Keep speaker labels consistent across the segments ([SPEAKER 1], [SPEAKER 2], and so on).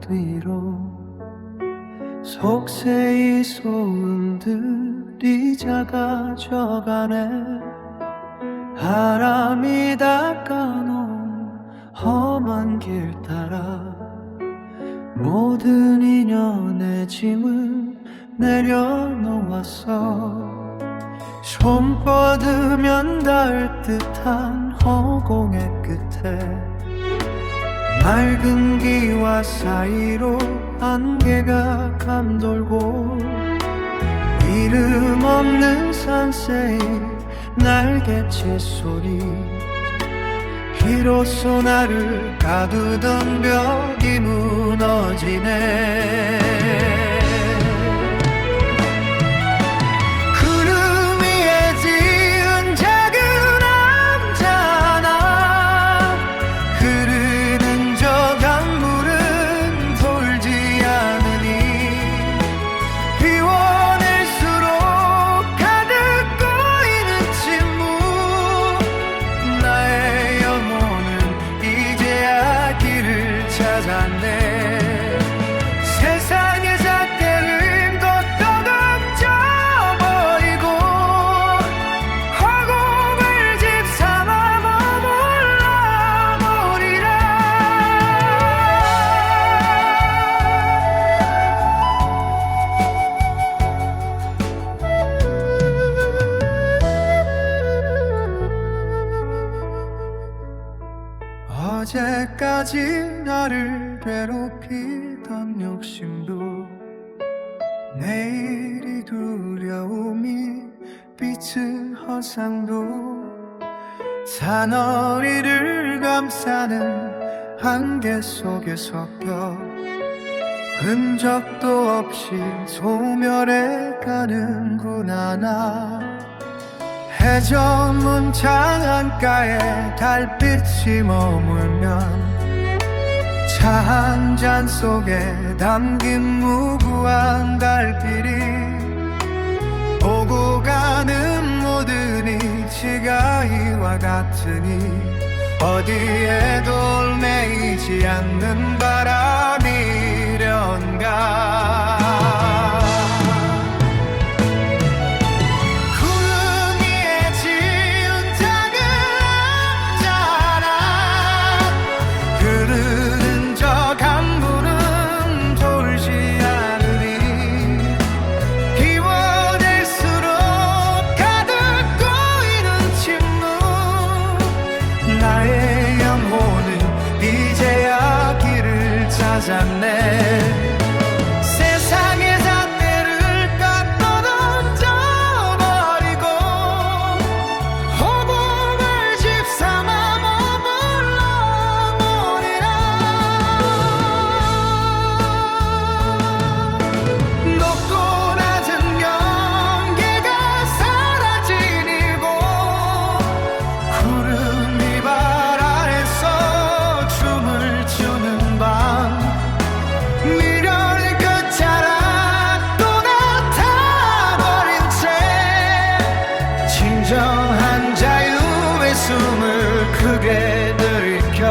[SPEAKER 1] 뒤로 속세의 소음들이 작아져가네. 바람이 닦아놓은 험한 길 따라 모든 인연의 짐을 내려놓았어. 손 뻗으면 닿을 듯한 허공의 끝에 맑은 기와 사이로 안개가 감돌고 이름 없는 산새의 날개짓 소리 비로소 나를 가두던 벽이 무너지네. 세상의 잣대를 걷어도 져버리고 허공을 집삼아 머물러 버리라. 어제까지 나를 괴롭히던 욕심도 내일이 두려움이 빛은 허상도 사너리를 감싸는 안개 속에 섞여 흔적도 없이 소멸해 가는구나. 나 해저문 창안가에 달빛이 머물면 차 한 잔 속에 담긴 무구한 달길이 오고 가는 모든 이치가 이와 같으니 어디에도 매이지 않는 바람이련가. 나의 영혼은 이제야 길을 찾았네. 세상의 잣대를 깎아 던져버리고 허공을 집삼아 머물러 버리라. 높고 낮은 경계가 사라진 이곳 구름 미련의 끝자락 또 나타버린 채 진정한 자유의 숨을 크게 들이켜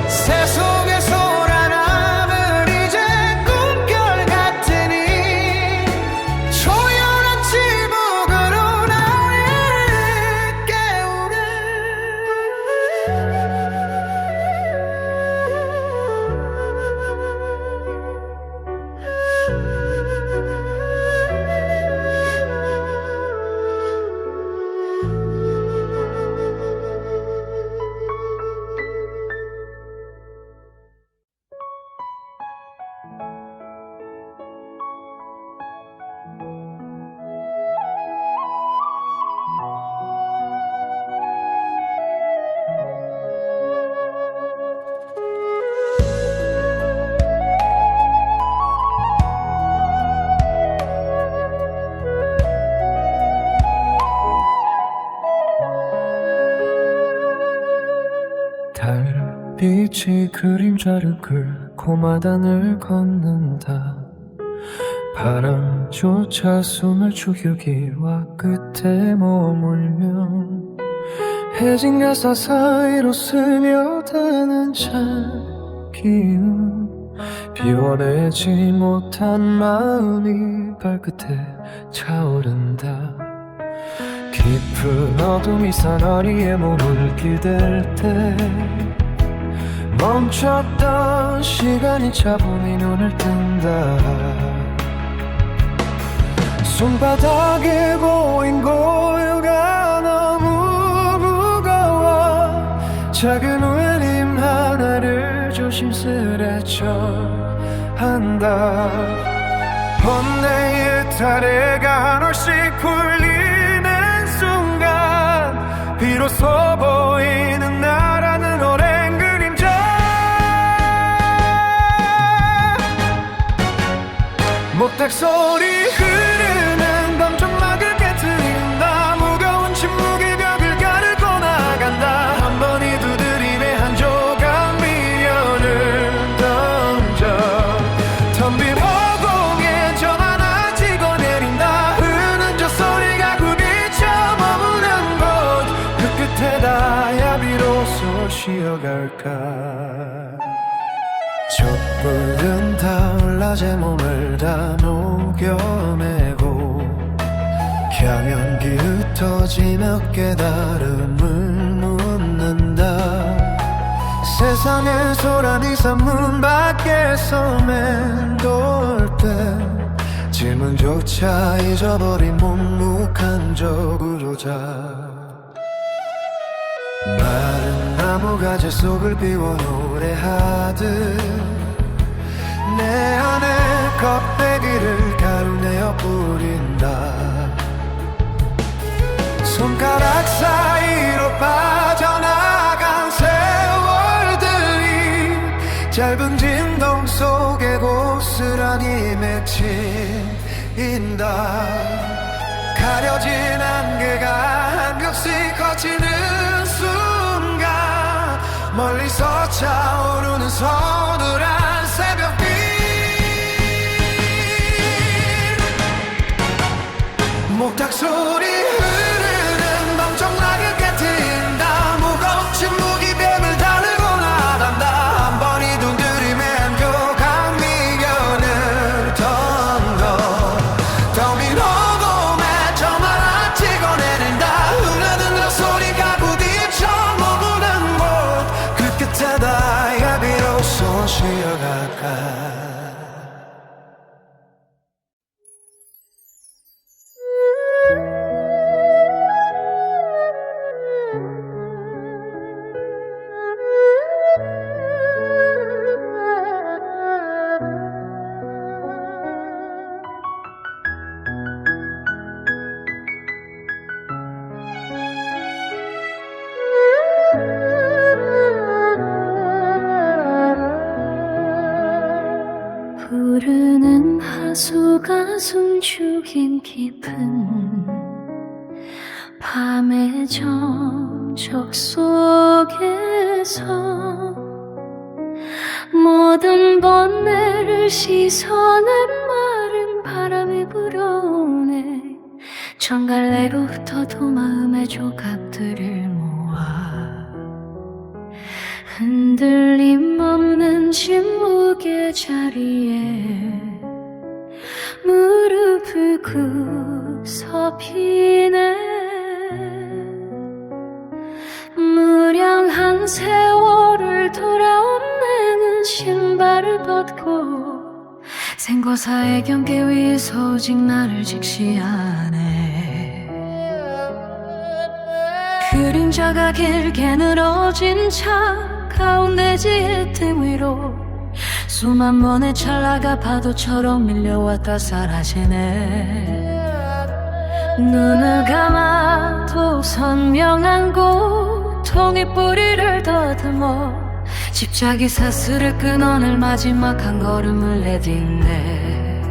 [SPEAKER 1] 세속의 소란함을 이제 꿈결 같으니 초연한 지목으로 나를 깨우네. 달빛이 그림자를 긁고 마단을 걷는다. 바람조차 숨을 죽이기와 끝에 머물면 해진과 사사이로 스며드는 찬 기운 비워내지 못한 마음이 발끝에 차오른다. 깊은 어둠이 사나리에 몸을 기댈 때 멈췄던 시간이 차분히 눈을 뜬다. 손바닥에 고인 고요가 너무 무거워 작은 울림 하나를 조심스레 쳐한다. 번뇌의 타래가 한올씩 풀리는 순간 비로소 보이는 나라는 오랜 그림자. 목탁 소리 흐르는 밤 정막을 깨트린다. 무거운 침묵의 벽을 가르고 나간다. 한 번이 두드림에 한 조각 미련을 던져 텅 빈 허공에 점 하나 찍어내린다. 흐르는 저 소리가 부딪혀 머무는 곳 그 끝에 닿아야 비로소 쉬어갈까. 촛불은 타올라 제 몸을 다 녹여내고 향연기 흩어지며 깨달음을 묻는다. 세상의 소란이 산문 밖에서 맴돌 때 질문조차 잊어버린 묵묵한 저 구조자. 마른 나무 가지 속을 비워 노래하듯 내 안에 껍데기를 가루내어 뿌린다. 손가락 사이로 빠져나간 세월들이 짧은 진동 속에 고스란히 맺힌다. 가려진 안개가 한 뼘씩 거치는 순간 멀리서 차오르는 서늘한 새벽빛. 목탁 소리 흐르는 밤 정막을 깨트린다. 무거운 침묵이 벽을 다르고 나간다. 한 번이 두드림에 한 조각 미련을 던져 텅 빈 어둠에 점 하나 찍어내린다. 흘러든 저 소리가 부딪혀 머무는 곳 그 끝에 닿아야 비로소 쉬어갈까.
[SPEAKER 2] 부르는 하수가 숨죽인 깊은 밤의 정적 속에서 모든 번뇌를 씻어낸 마른 바람이 불어오네. 정갈래로 흩어도 마음의 조각들을 모아 흔들림 없는 침묵의 자리에 무릎을 구석이네. 무량한 세월을 돌아온내는 신발을 벗고 생고사의 경계 위에서 오직 나를 직시하네. 그림자가 길게 늘어진 차 가운데 지혜 등 위로 수만 번의 찰나가 파도처럼 밀려왔다 사라지네. 눈을 감아도 선명한 고통의 뿌리를 더듬어 집착이 사슬을 끊어낼 마지막 한 걸음을 내딛네.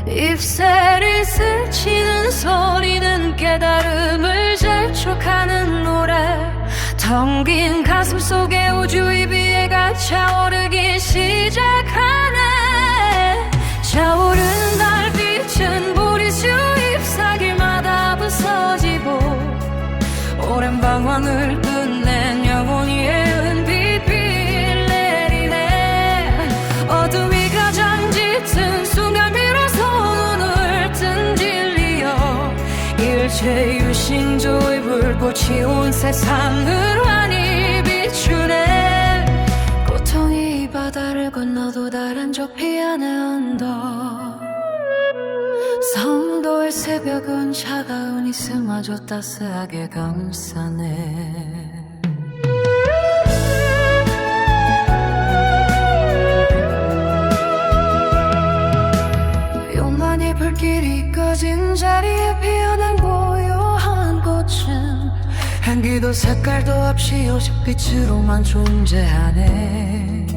[SPEAKER 2] 입새를 스치는 소리는 깨달음을 재촉하는 노래. 텅 빈 가슴 속에 우주의 비애가 차오르기 시작하네. 차오른 달빛은 보리수 잎사귀마다 부서지고 오랜 방황을 끝낸 영혼이 은빛 내리네. 제일신조의 불꽃이 온 세상을 환히 비추네. 고통이 바다를 건너도 다른 저 피안의 언덕, 섬도의 새벽은 차가운 이슬마저 따스하게 감싸네. 요만히 불길이 꺼진 자리에 피어난 고요한 꽃은 향기도 색깔도 없이 오직 빛으로만 존재하네.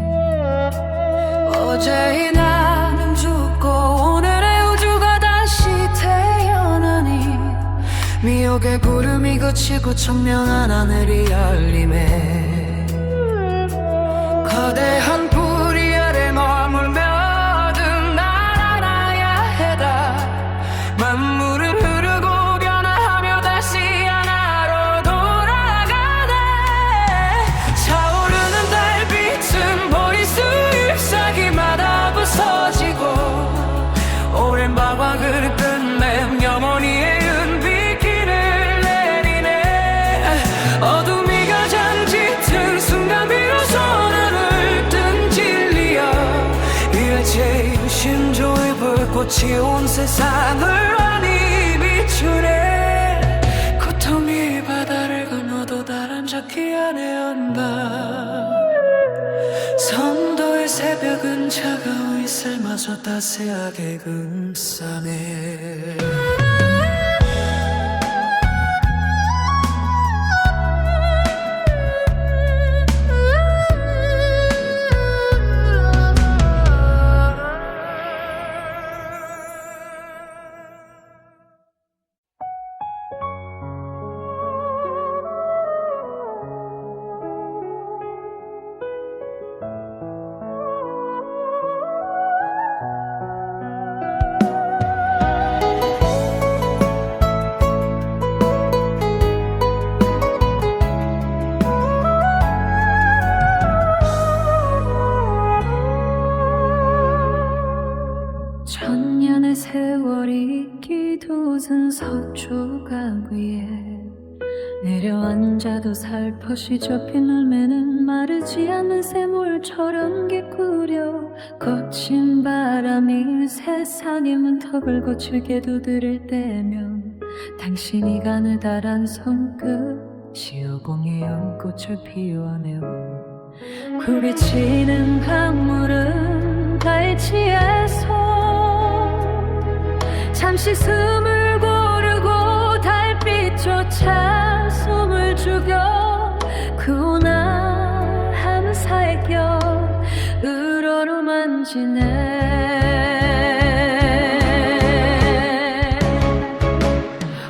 [SPEAKER 2] 어제의 나는 죽고 오늘의 우주가 다시 태어나니 미혹의 구름이 그치고 청명한 하늘이 열리네. 거대한 뿌리 아래 머물며든 날 알아야 해다. 만물은 흐르고 변화하며 다시 하나로 돌아가네. 차오르는 달빛은 보이수 잎사귀마다 부서지고 오랜 방황을 끝내 영원히의 은빛길을 내리네. 어둠이 가장 짙은 순간 비로소 나를 뜬 진리여. 이에 제일신조의 불꽃이 온 세상을 환히 비추네. 고통이 바다를 건너도 다른 저 기안의 언덕, 섬도의 새벽은 차가운 이슬마저 따스하게 감싸네. 천년의 세월이 기도선 서초각 위에 내려앉아도 살포시 접힌 울매는 마르지 않는 샘물처럼 기꾸려 거친 바람이 세상의 문턱을 거칠게 두드릴 때면 당신이 가느다란 손끝 시어공의 연꽃을 피워내오. 구리치는 강물은 갈치에서 잠시 숨을 고르고 달빛조차 숨을 죽여 고난한 살겨 으로로 만지네.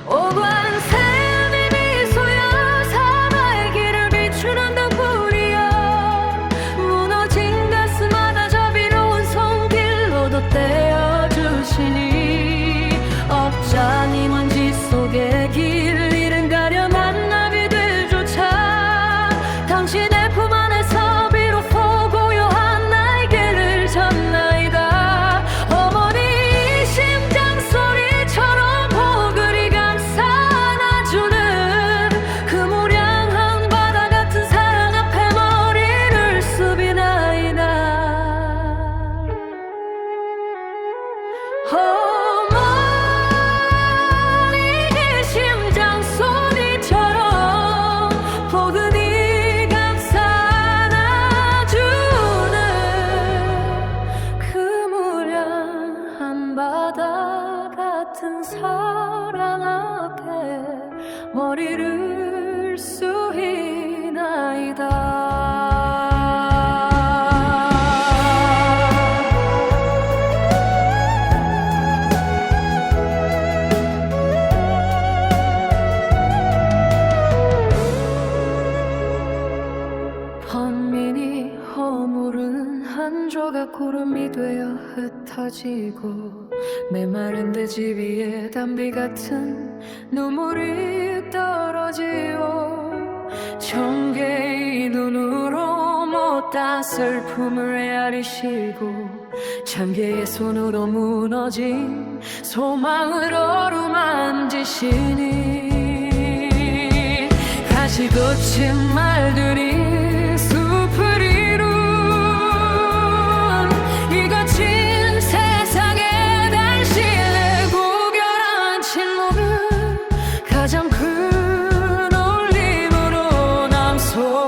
[SPEAKER 2] 오관샘이 미소여 사마의 길을 비추는 등불이여. 무너진 가슴마다 자비로운 손길로도 떼어주시니 업장이 먼지 속에 길 잃은 가련한 나비들조차 당신의 품 안에서 비로소 고요한 날개를 졌나이다. 어머니 이 심장 소리처럼 포근히 감싸 안아주는 그 무량한 바다 같은 사랑 앞에 머리를 숙이나이다. 바다 같은 사랑 앞에 머리를 숙이나이다. 번민이 허물은 한 조각 구름이 되어 흩어지고 메마른 대지 위에 담비 같은 눈물이 떨어지오. 정계의 눈으로 못다 슬픔을 헤아리시고 참개의 손으로 무너진 소망을 어루만지시니 가시 돋친 말들이 숲을 이룬 이 거친 세상에 당신의 고결한 침묵은 가장 큰 울림으로 남소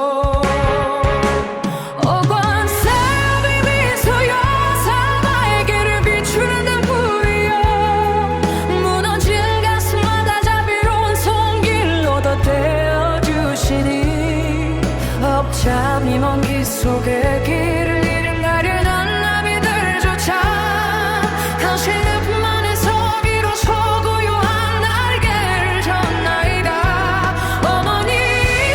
[SPEAKER 2] 잠이 먼 길 속에 길을 잃은 가련한 나비들조차 당신의 품 안에서 비로소 고요한 날개를 졌나이다. 어머니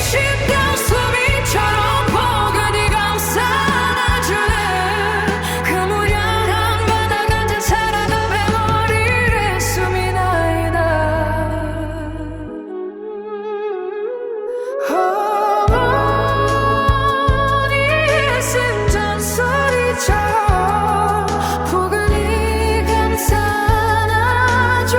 [SPEAKER 2] 십경수비처럼 포근히 감싸 안아주는 그 무량한 바닥 앉은 사라던 배머리에 숨이 나이다. 포근히 감싸 안아주는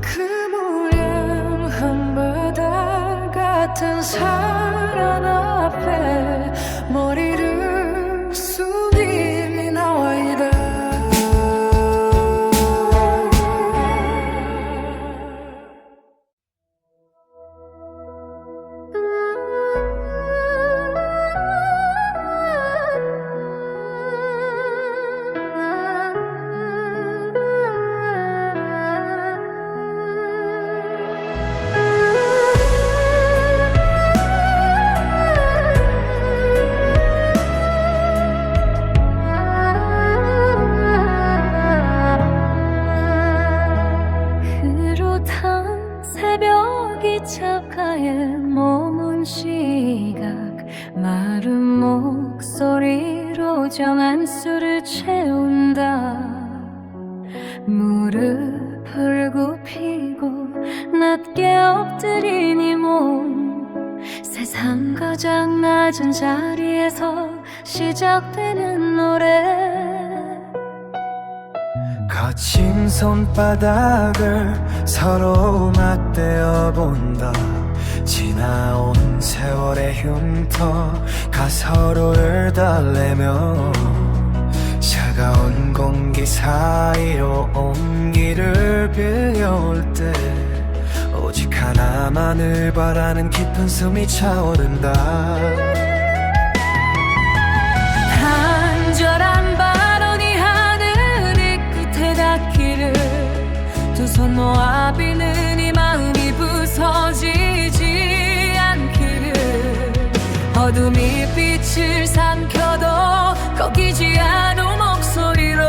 [SPEAKER 2] 그 무량한 바다 같은 사랑 앞에 머리를 숙이니 나와이다. 새벽 기차가에 머문 시각 마른 목소리로 정한 술을 채운다. 무릎을 굽히고 낮게 엎드린 이 몸 세상 가장 낮은 자리에서 시작되는 노래
[SPEAKER 1] 거친 손바닥을 서로 맞대어 본다. 지나온 세월의 흉터가 서로를 달래며 차가운 공기 사이로 온기를 빌려올 때 오직 하나만을 바라는 깊은 숨이 차오른다.
[SPEAKER 2] 간절한 발언이 하늘이 끝에 닿기를 두 손 모아 비는 이 마음이 부서지지 않기를 어둠이 빛을 삼켜도 꺾이지 않은 목소리로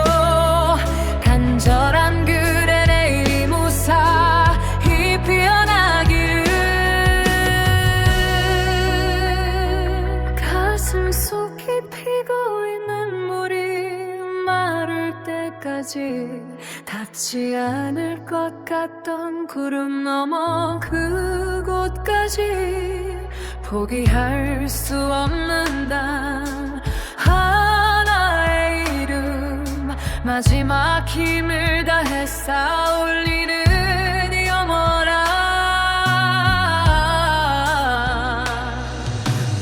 [SPEAKER 2] 간절한 글의 내일이 무사히 피어나기를 가슴 속 깊이 고인 눈물이 마를 때까지 닿지 않을 것 같던 구름 너머 그곳까지 포기할 수 없는 단 하나의 이름 마지막 힘을 다해 쌓아올리는 영원한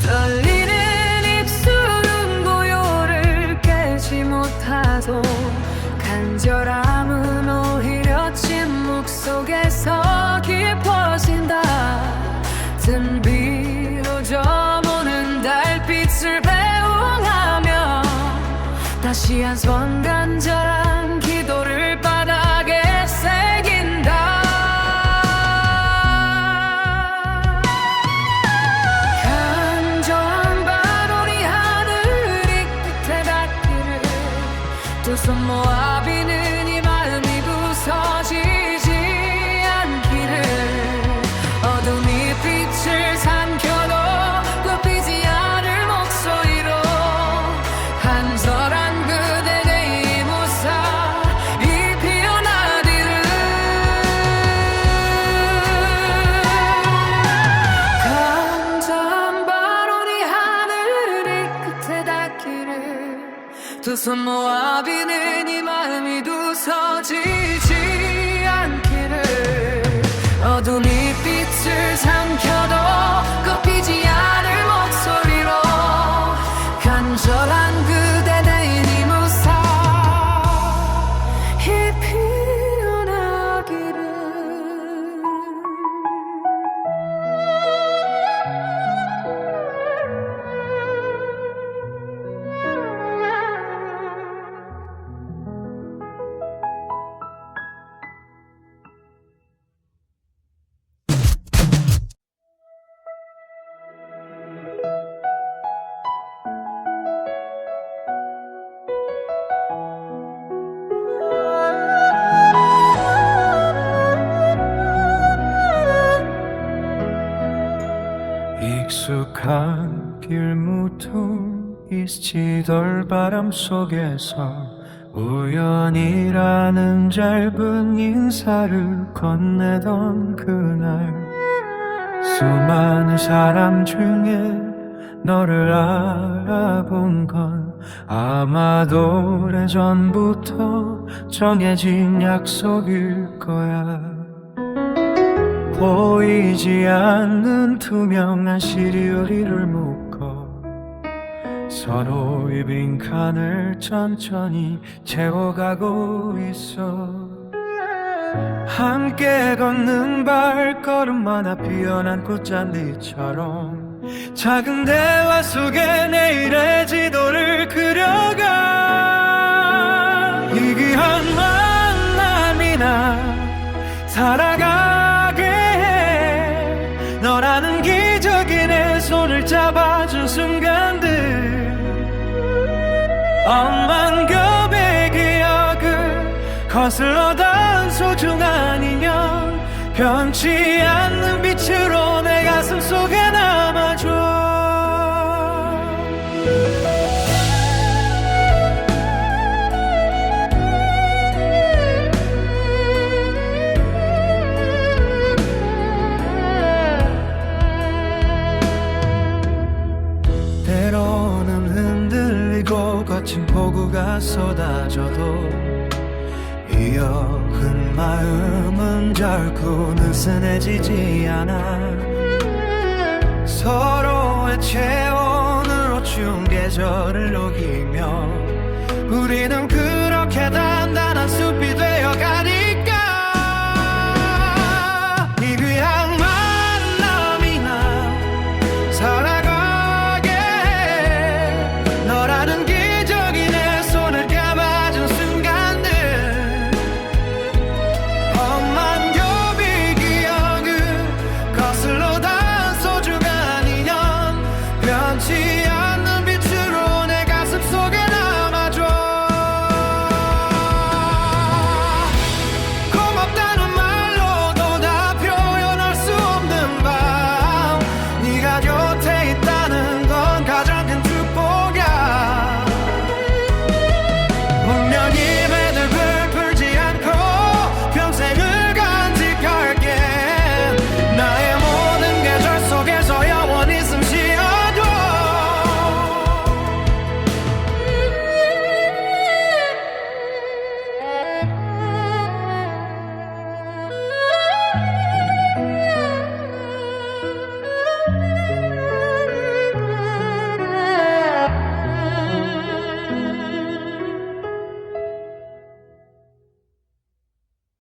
[SPEAKER 2] 떨리는 입술은 고요를 깨지 못하도 간절함은 오히려 침묵 속에서 깊어진다. 등 위로 저무는 달빛을 배웅하며 다시 한 번 간절한 기도를 바닥에 새긴다. 간절한 발언이 하늘이 끝에 닿기를 두 손 모아 비는 이 마음이 부서지지 않기를 어둠이 빛을 삼켜도 굽히지 않을 목소리로 간절한 그대 내일 무사히 피어나기를 두 손 모아 비는 이 마음이 부서지지 않기를 어둠이 빛을 삼켜도 꺾이지 않을 목소리로 간절한 그대 내니 무사히 피어나기를.
[SPEAKER 1] 익숙한 길무퉁이 스치덜 바람 속에서 우연이라는 짧은 인사를 건네던 그날 수많은 사람 중에 너를 알아본 건 아마도 오래전부터 정해진 약속일 거야. 보이지 않는 투명한 시리얼을 묶어 서로의 빈칸을 천천히 채워가고 있어. 함께 걷는 발걸음마다 피어난 꽃잔디처럼 작은 대화 속에 내일의 지도를 그려가. 희귀한 만남이나 살아가게 해. 너라는 기적이 내 손을 잡아준 순간들 엄만 겹의 기억을 거슬러던 소중한 인연 변치 않는 빛으로 내 가슴 속에 남아줘. 때로는 흔들리고 거친 폭우가 쏟아져도 이어은 마음은 결코 느슨해지지 않아. 서로의 체온으로 추운 계절을 녹이며 우리는 그렇게 단단한 숲이 되어가니까. 이 귀한 만남이나 살아가게 해. 너라는